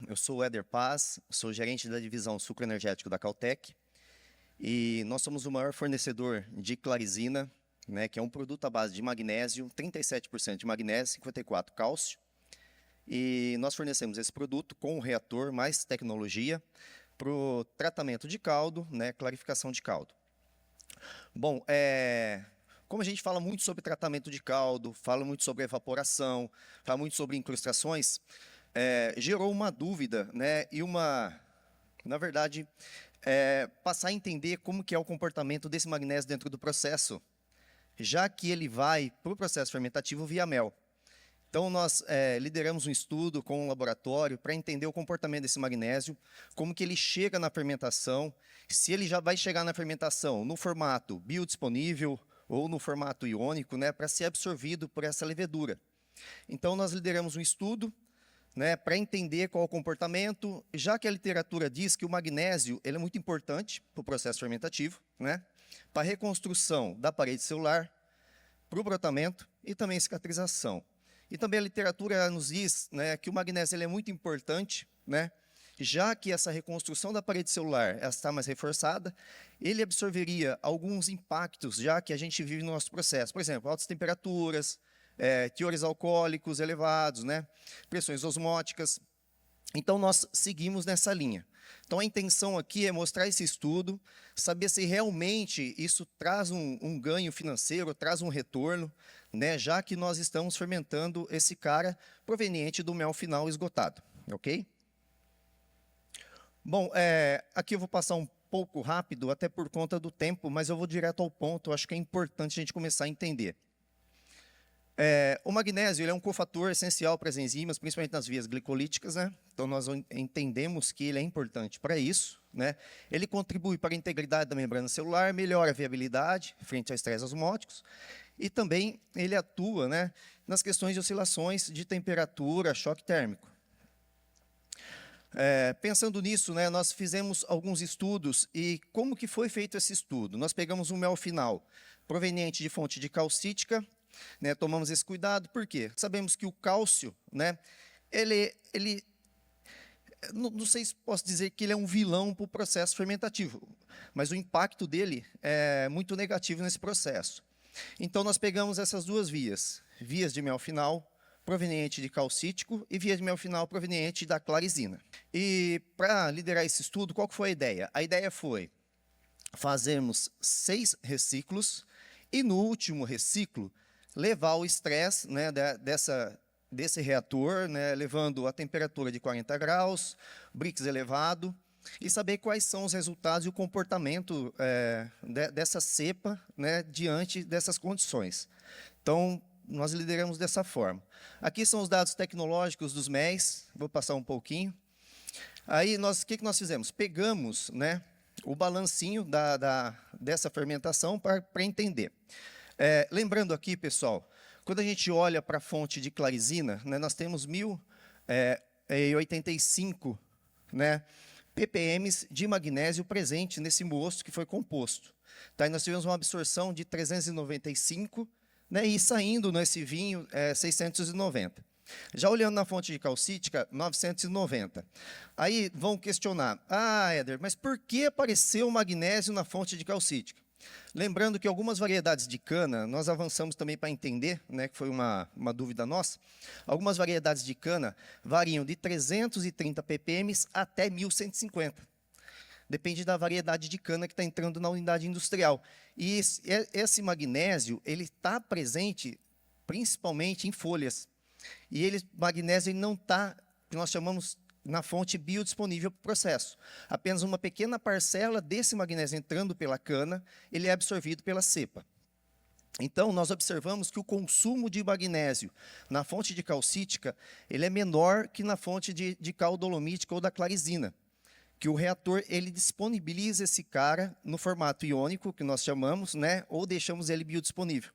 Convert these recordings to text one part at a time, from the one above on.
eu sou o Éder Paz, sou gerente da divisão sucro energético da Caltech e nós somos o maior fornecedor de clarizina, né, que é um produto à base de magnésio, 37% de magnésio, 54% cálcio. E nós fornecemos esse produto com o reator mais tecnologia para o tratamento de caldo, né, clarificação de caldo. Bom, como a gente fala muito sobre tratamento de caldo, fala muito sobre evaporação, fala muito sobre incrustações, gerou uma dúvida, né, e na verdade, passar a entender como que é o comportamento desse magnésio dentro do processo, já que ele vai para o processo fermentativo via mel. Então, nós lideramos um estudo com um laboratório para entender o comportamento desse magnésio, como que ele chega na fermentação, se ele já vai chegar na fermentação no formato biodisponível ou no formato iônico, né, para ser absorvido por essa levedura. Então, nós lideramos um estudo, né, para entender qual é o comportamento, já que a literatura diz que o magnésio ele é muito importante para o processo fermentativo, né, para a reconstrução da parede celular, para o brotamento e também cicatrização. E também a literatura nos diz, né, que o magnésio ele é muito importante, né, já que essa reconstrução da parede celular ela está mais reforçada, ele absorveria alguns impactos, já que a gente vive no nosso processo. Por exemplo, altas temperaturas, teores alcoólicos elevados, né, pressões osmóticas. Então, nós seguimos nessa linha. Então, a intenção aqui é mostrar esse estudo, saber se realmente isso traz um ganho financeiro, traz um retorno, né, já que nós estamos fermentando esse cara proveniente do mel final esgotado, ok? Bom, aqui eu vou passar um pouco rápido, até por conta do tempo, mas eu vou direto ao ponto, eu acho que é importante a gente começar a entender. O magnésio ele é um cofator essencial para as enzimas, principalmente nas vias glicolíticas, né? Então, nós entendemos que ele é importante para isso, né? Ele contribui para a integridade da membrana celular, melhora a viabilidade frente a estresses osmóticos, e também ele atua, né, nas questões de oscilações de temperatura, choque térmico. Pensando nisso, né, nós fizemos alguns estudos, e como que foi feito esse estudo? Nós pegamos um mel final proveniente de fonte de calcítica, né, tomamos esse cuidado, por quê? Sabemos que o cálcio, né, ele não sei se posso dizer que ele é um vilão para o processo fermentativo, mas o impacto dele é muito negativo nesse processo. Então, nós pegamos essas duas vias de mel final proveniente de calcítico e via de mel final proveniente da clarizina. E para liderar esse estudo, qual que foi a ideia? A ideia foi fazermos 6 reciclos e no último reciclo levar o estresse, né, desse reator, né, levando a temperatura de 40 graus, Brix elevado, e saber quais são os resultados e o comportamento dessa cepa, né, diante dessas condições. Então, nós lideramos dessa forma. Aqui são os dados tecnológicos dos MEIs, vou passar um pouquinho. Aí, o que nós fizemos? Pegamos, né, o balancinho dessa fermentação para entender. Lembrando aqui, pessoal, quando a gente olha para a fonte de clarizina, né, nós temos 1085 né, ppm de magnésio presente nesse mosto que foi composto. Tá? E nós tivemos uma absorção de 395, né, e saindo nesse vinho 690. Já olhando na fonte de calcítica, 990. Aí vão questionar, Éder, mas por que apareceu o magnésio na fonte de calcítica? Lembrando que algumas variedades de cana, nós avançamos também para entender, né, que foi uma dúvida nossa, algumas variedades de cana variam de 330 ppm até 1150. Depende da variedade de cana que está entrando na unidade industrial. E esse magnésio ele está presente principalmente em folhas. E magnésio ele não está, que nós chamamos na fonte biodisponível para o processo. Apenas uma pequena parcela desse magnésio entrando pela cana, ele é absorvido pela cepa. Então, nós observamos que o consumo de magnésio na fonte de calcítica ele é menor que na fonte de cal dolomítica ou da clarizina, que o reator ele disponibiliza esse cara no formato iônico, que nós chamamos, né, ou deixamos ele biodisponível.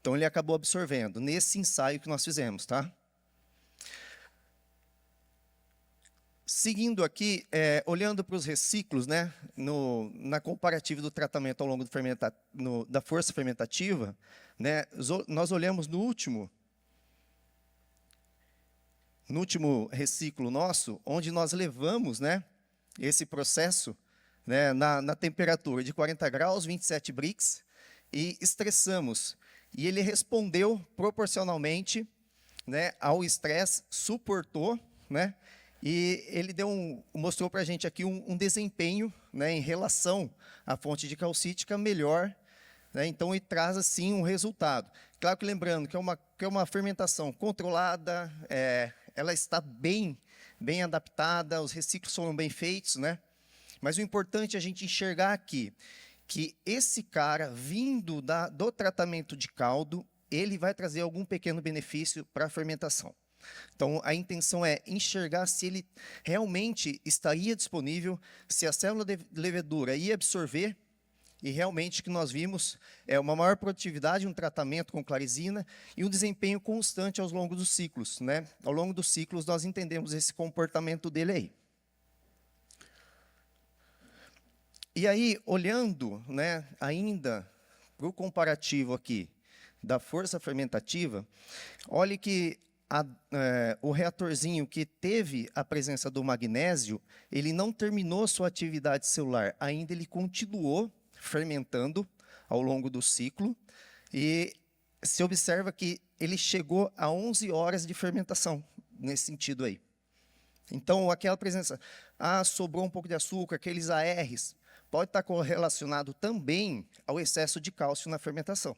Então, ele acabou absorvendo nesse ensaio que nós fizemos, tá? Seguindo aqui, olhando para os reciclos, né, na comparativa do tratamento ao longo da força fermentativa, né, nós olhamos no último no último reciclo nosso, onde nós levamos, né, esse processo, né, na temperatura de 40 graus, 27 Brix, e estressamos. E ele respondeu proporcionalmente, né, ao estresse, suportou, né, e ele mostrou para a gente aqui um desempenho, né, em relação à fonte de calcítica melhor, né, então ele traz assim um resultado. Claro que lembrando que é uma fermentação controlada, ela está bem adaptada, os reciclos foram bem feitos, né? Mas o importante é a gente enxergar aqui que esse cara, vindo do tratamento de caldo, ele vai trazer algum pequeno benefício para a fermentação. Então, a intenção é enxergar se ele realmente estaria disponível, se a célula de levedura ia absorver, e realmente o que nós vimos é uma maior produtividade, um tratamento com clarizina e um desempenho constante ao longo dos ciclos, né? Ao longo dos ciclos, nós entendemos esse comportamento dele aí. E aí, olhando, né, ainda para o comparativo aqui da força fermentativa, olhe que o reatorzinho que teve a presença do magnésio, ele não terminou sua atividade celular, ainda ele continuou fermentando ao longo do ciclo, e se observa que ele chegou a 11 horas de fermentação, nesse sentido aí. Então, aquela presença, sobrou um pouco de açúcar, aqueles ARs, pode estar correlacionado também ao excesso de cálcio na fermentação.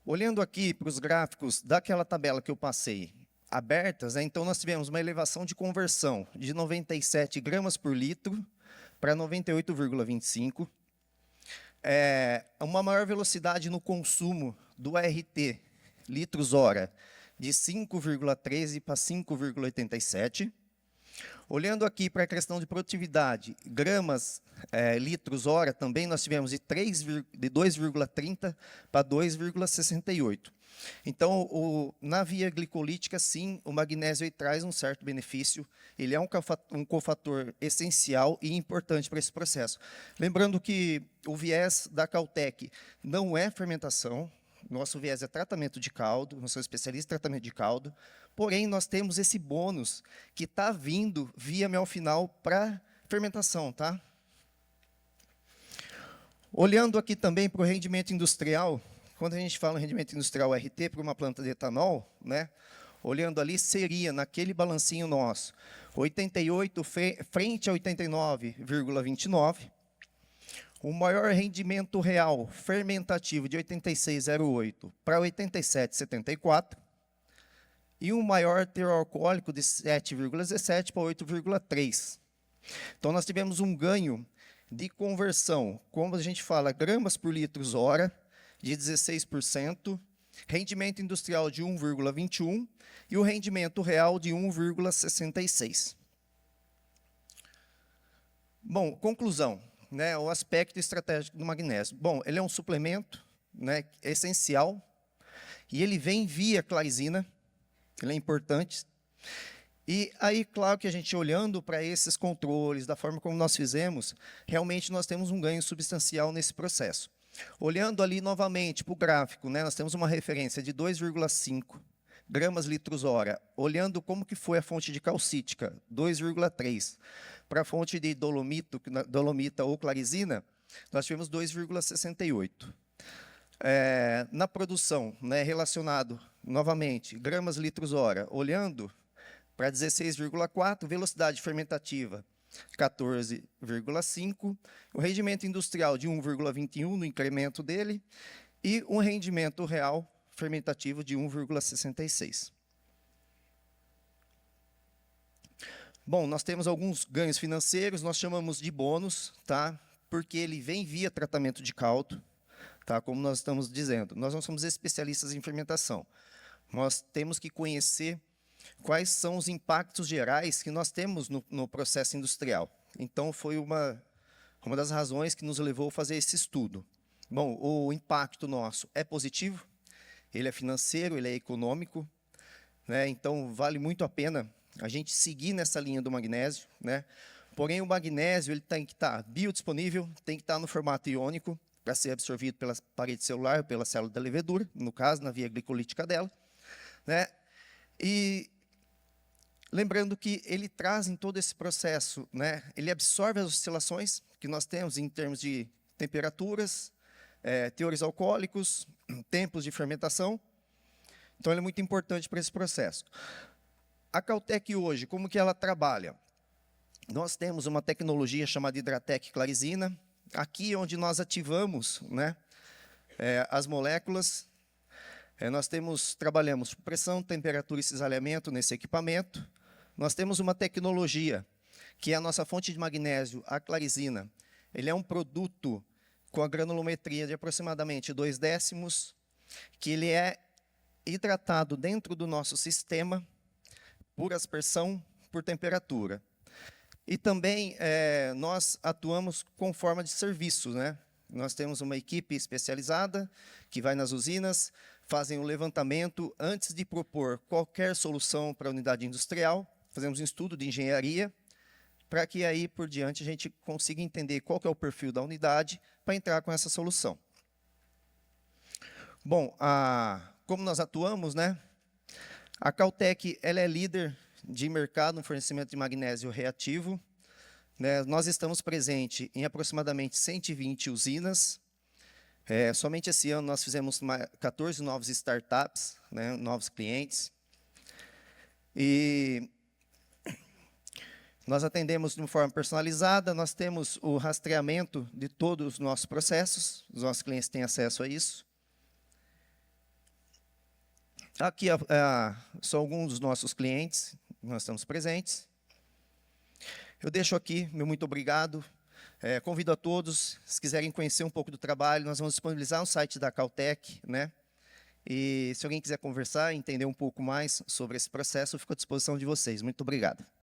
Olhando aqui para os gráficos daquela tabela que eu passei, abertas, né, então nós tivemos uma elevação de conversão de 97 gramas por litro para 98,25. Uma maior velocidade no consumo do ART, litros hora, de 5,13 para 5,87. Olhando aqui para a questão de produtividade, gramas, litros hora, também nós tivemos de 2,30 para 2,68. Então, na via glicolítica, sim, o magnésio aí traz um certo benefício, ele é um cofator essencial e importante para esse processo. Lembrando que o viés da Caltech não é fermentação, nosso viés é tratamento de caldo, nós somos especialistas em tratamento de caldo, porém, nós temos esse bônus que está vindo via mel final para fermentação, tá? Olhando aqui também para o rendimento industrial, quando a gente fala em rendimento industrial RT para uma planta de etanol, né, olhando ali, seria, naquele balancinho nosso, 88 frente a 89,29, o maior rendimento real fermentativo de 86,08 para 87,74, e um maior teor alcoólico de 7,17 para 8,3. Então, nós tivemos um ganho de conversão, como a gente fala, gramas por litros hora, de 16%, rendimento industrial de 1,21 e o rendimento real de 1,66. Bom, conclusão, né, o aspecto estratégico do magnésio. Bom, ele é um suplemento, né, essencial, e ele vem via clarizina, ele é importante. E aí, claro que a gente olhando para esses controles, da forma como nós fizemos, realmente nós temos um ganho substancial nesse processo. Olhando ali novamente para o gráfico, né, nós temos uma referência de 2,5 gramas litros hora. Olhando como que foi a fonte de calcítica, 2,3. Para a fonte de dolomita ou clarizina, nós tivemos 2,68. Na produção, né, relacionado, novamente, gramas litros hora, olhando para 16,4, velocidade fermentativa, 14,5, o rendimento industrial de 1,21 no incremento dele, e um rendimento real fermentativo de 1,66. Bom, nós temos alguns ganhos financeiros, nós chamamos de bônus, tá? Porque ele vem via tratamento de caldo, tá? Como nós estamos dizendo. Nós não somos especialistas em fermentação. Nós temos que conhecer quais são os impactos gerais que nós temos no processo industrial. Então, foi uma das razões que nos levou a fazer esse estudo. Bom, o impacto nosso é positivo, ele é financeiro, ele é econômico, né? Então, vale muito a pena a gente seguir nessa linha do magnésio, né? Porém, o magnésio ele tem que estar biodisponível, tem que estar no formato iônico, para ser absorvido pela parede celular, pela célula da levedura, no caso, na via glicolítica dela, né? E lembrando que ele traz em todo esse processo, né? Ele absorve as oscilações que nós temos em termos de temperaturas, teores alcoólicos, tempos de fermentação. Então, ele é muito importante para esse processo. A Cautec hoje, como que ela trabalha? Nós temos uma tecnologia chamada Hidratec Clarizina, aqui onde nós ativamos, né, as moléculas. Nós trabalhamos pressão, temperatura e cisalhamento nesse equipamento. Nós temos uma tecnologia, que é a nossa fonte de magnésio, a Clarizina. Ele é um produto com a granulometria de aproximadamente 0,2, que ele é hidratado dentro do nosso sistema por aspersão, por temperatura. E também nós atuamos com forma de serviço, né? Nós temos uma equipe especializada que vai nas usinas, fazem o levantamento antes de propor qualquer solução para a unidade industrial, fazemos um estudo de engenharia, para que aí por diante a gente consiga entender qual que é o perfil da unidade para entrar com essa solução. Bom, como nós atuamos, né? A Cautec ela é líder de mercado no fornecimento de magnésio reativo, né? Nós estamos presentes em aproximadamente 120 usinas. Somente esse ano nós fizemos 14 novos startups, né? Novos clientes. E nós atendemos de uma forma personalizada, nós temos o rastreamento de todos os nossos processos, os nossos clientes têm acesso a isso. Aqui são alguns dos nossos clientes, nós estamos presentes. Eu deixo aqui meu muito obrigado. Convido a todos, se quiserem conhecer um pouco do trabalho, nós vamos disponibilizar um site da Cautec, né? E se alguém quiser conversar, entender um pouco mais sobre esse processo, eu fico à disposição de vocês. Muito obrigado.